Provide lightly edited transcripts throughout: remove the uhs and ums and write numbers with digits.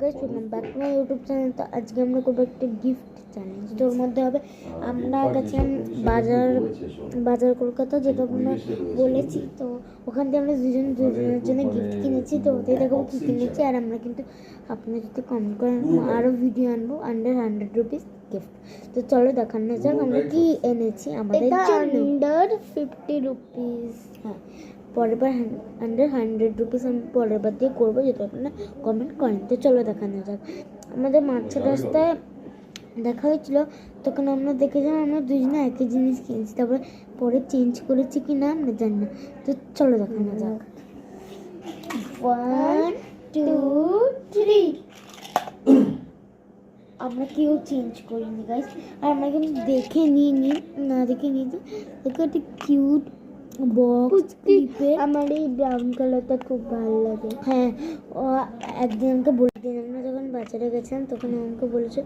Guys, welcome back to my YouTube channel. তো আজকে আমরা করবো একটা গিফট চ্যালেঞ্জ, যেটার মধ্যে হবে আমরা গেছিলাম বাজার কলকাতা, যেটা আমরা বলেছি। তো ওখান থেকে আমরা দুজনের জন্য গিফট কিনেছি। তো ওদের দেখাবো কী কিনেছি। আর আমরা কিন্তু আপনারা যদি কমেন্ট করেন আরও ভিডিও আনবো আন্ডার 100 রুপিস গিফট। তো চলো দেখানো যাক আমরা কি এনেছি আমাদের জন্য। Under 50 rupees. হ্যাঁ, পরের বার আন্ডার 100 রুপিস আমি পরের বার দিয়ে করবো, যেটা আপনারা কমেন্ট করেন। তো চলো দেখানো যাক। আমাদের মাঝের রাস্তায় দেখা হয়েছিল, তখন আমরা দেখেছিলাম আমরা দুজনে একই জিনিস কিনেছি। তারপরে পরে চেঞ্জ করেছি কি না আমরা জানি না। তো চলো দেখানো যাক। 1 2 3। আমরা কেউ চেঞ্জ করিনি গাইস, আর আমরা কিন্তু দেখে নিইনি, না দেখে নিয়েছি। দেখো একটা কিউট বক্স ক্লিপে। আমার এই ব্রাউন কালারটা খুব ভালো লাগে। হ্যাঁ, ও একদিন আমাকে বলেছিলেন, আমরা যখন বাজারে গেছিলাম তখন আমাকে বলেছে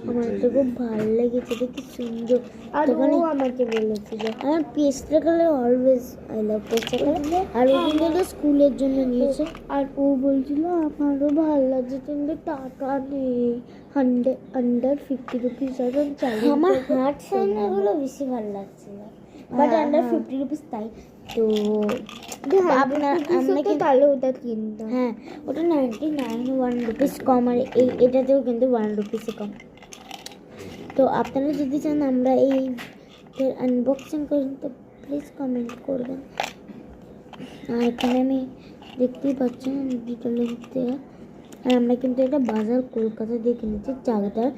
আমার এটা খুব ভালো লেগেছে, এটা কি সুন্দর। আর তখন ও আমাকে বলেছিল আমার pastel colour always I love pastel colour. আর ওই কিন্তু স্কুলের জন্য নিয়েছে। আর ও বলছিল আমারও ভালো লাগছে, কিন্তু টাকা নেই। আন্ডার 50 রুপিস এখন চালু। আমার হার্ট সাইনারগুলো বেশি ভালো লাগছিল, বাট আন্ডার 50 রুপিস তাই। তো আপনার আমরা কিন্তু তাহলে ওটা কিনতাম। হ্যাঁ, ওটা 99 1 রুপিস কম, আর এটাতেও কিন্তু 1 রুপিসে কম। তো আপনারা যদি চান আমরা এই আনবক্সিং করেন তো প্লিজ কমেন্ট করবেন। আর এখানে আমি দেখতেই পাচ্ছেন ডিটেলে দিতে। আর আমরা কিন্তু এটা বাজার কলকাতা দিয়ে কিনেছি, চাকদার।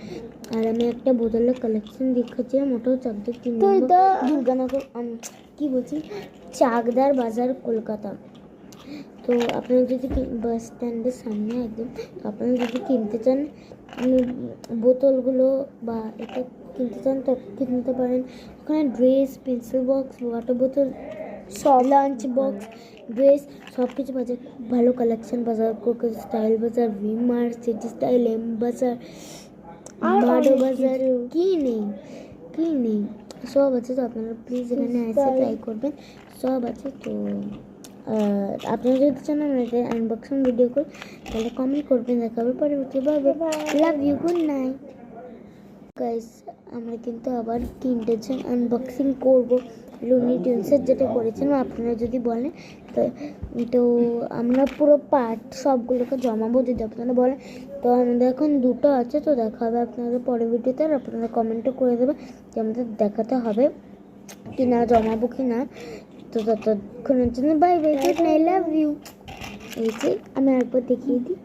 আর আমি একটা বোতলের কালেকশন দেখাচ্ছিলাম, ওটাও চাকদার কিনে দুর্গানগর কি বলছি, চাকদার বাজার কলকাতা। তো আপনারা যদি বাস স্ট্যান্ডের সামনে একদম, তো আপনারা যদি কিনতে চান বোতলগুলো বা এটা কিনতে চান তো কিনতে পারেন। ওখানে ড্রেস, পেন্সিল বক্স, ওয়াটার বোতল, সব লাঞ্চ বক্স, ড্রেস সব কিছু বাজার, খুব ভালো কালেকশন। বাজার কলকাতা, স্টাইল বাজার, ভিমার্ট, সিটি স্টাইল, এম বাজার, মাডো বাজার, কি নেই সব আছে। তো আপনারা প্লিজ এখানে এসে ট্রাই করবেন, সব আছে। তো আপনারা যদি চান আমরা এটা আনবক্সিং ভিডিও করি তাহলে কমেন্ট করবেন, দেখাবে পরবর্তী। Love you, good night guys. আমরা কিন্তু আবার কিনতেছেন আনবক্সিং করবো লুনি টিউন্সের, যেটা করেছিলাম। আপনারা যদি বলেন তো আমরা পুরো পার্ট সবগুলোকে জমাবো যদি আপনারা বলেন। তো আমাদের এখন দুটো আছে, তো দেখা হবে আপনাদের পরের ভিডিওতে। আর আপনারা কমেন্টও করে দেবেন যে আমাদের দেখাতে হবে কি না, জমাবো কি না। তো ততক্ষণের জন্য bye bye, good night, love you. এই যে আমি আরেকবার দেখিয়ে দিই।